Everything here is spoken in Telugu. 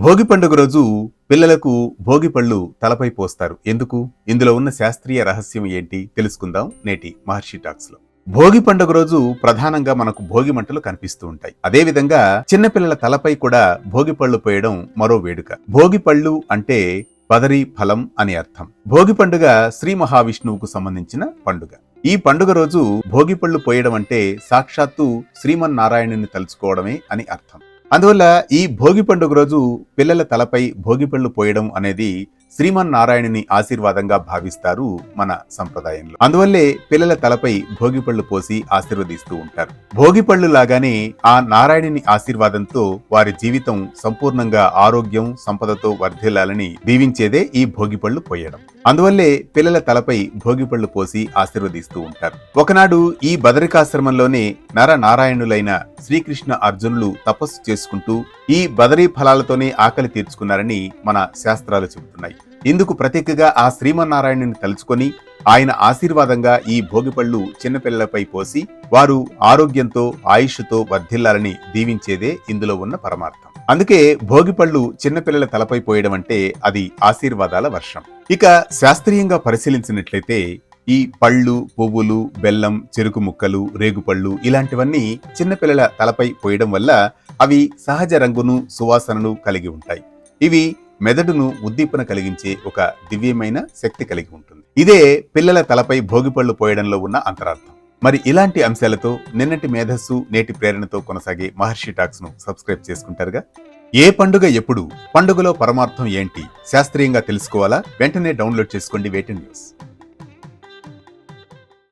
భోగి పండుగ రోజు పిల్లలకు భోగి పళ్ళు తలపై పోస్తారు. ఎందుకు? ఇందులో ఉన్న శాస్త్రీయ రహస్యం ఏంటి తెలుసుకుందాం నేటి మహర్షి టాక్స్ లో. భోగి పండుగ రోజు ప్రధానంగా మనకు భోగి మంటలు కనిపిస్తూ ఉంటాయి. అదే విధంగా చిన్నపిల్లల తలపై కూడా భోగి పళ్ళు పోయడం మరో వేడుక. భోగి పళ్ళు అంటే బదరీ ఫలం అని అర్థం. భోగి పండుగ శ్రీ మహావిష్ణువుకు సంబంధించిన పండుగ. ఈ పండుగ రోజు భోగి పళ్ళు పోయడం అంటే సాక్షాత్తు శ్రీమన్నారాయణుని తలుచుకోవడమే అని అర్థం. అందువల్ల ఈ భోగి పండుగ రోజు పిల్లల తలపై భోగిపళ్ళు పోయడం అనేది శ్రీమన్నారాయణుని ఆశీర్వాదంగా భావిస్తారు మన సంప్రదాయంలో. అందువల్లే పిల్లల తలపై భోగిపళ్ళు పోసి ఆశీర్వదిస్తూ ఉంటారు. భోగిపళ్ళు లాగానే ఆ నారాయణుని ఆశీర్వాదంతో వారి జీవితం సంపూర్ణంగా ఆరోగ్యం సంపదతో వర్ధిల్లాలని దీవించేదే ఈ భోగిపళ్ళు పోయడం. అందువల్లే పిల్లల తలపై భోగిపళ్ళు పోసి ఆశీర్వదిస్తూ ఉంటారు. ఒకనాడు ఈ బదరికాశ్రమంలోనే నరనారాయణులైన శ్రీకృష్ణ అర్జునులు తపస్సు చేసుకుంటూ ఈ బదరీ ఫలాలతోనే ఆకలి తీర్చుకున్నారని మన శాస్త్రాలు చెబుతున్నాయి. ఇందుకు ప్రతీకగా ఆ శ్రీమన్నారాయణుని తలుచుకొని ఆయన ఆశీర్వాదంగా ఈ భోగిపళ్ళు చిన్నపిల్లలపై పోసి వారు ఆరోగ్యంతో ఆయుష్తో వర్ధిల్లాలని దీవించేదే ఇందులో ఉన్న పరమార్థం. అందుకే భోగిపళ్ళు చిన్నపిల్లల తలపై పోయడం అంటే అది ఆశీర్వాదాల వర్షం. ఇక శాస్త్రీయంగా పరిశీలించినట్లయితే ఈ పళ్ళు, పువ్వులు, బెల్లం, చెరుకు ముక్కలు, రేగుపళ్ళు ఇలాంటివన్నీ చిన్నపిల్లల తలపై పోయడం వల్ల అవి సహజ రంగును, సువాసనను కలిగి ఉంటాయి. ఇవి మెదడును ఉద్దీపన కలిగించే ఒక దివ్యమైన శక్తి కలిగి ఉంటుంది. ఇదే పిల్లల తలపై భోగిపళ్ళు పోయడంలో ఉన్న అంతరార్థం. మరి ఇలాంటి అంశాలతో నిన్నటి మేధస్సు నేటి ప్రేరణతో కొనసాగే మహర్షి టాక్స్ ను సబ్స్క్రైబ్ చేసుకుంటారుగా. ఏ పండుగ ఎప్పుడు, పండుగలో పరమార్థం ఏంటి శాస్త్రీయంగా తెలుసుకోవాలా? వెంటనే డౌన్లోడ్ చేసుకోండి వేటెన్ న్యూస్.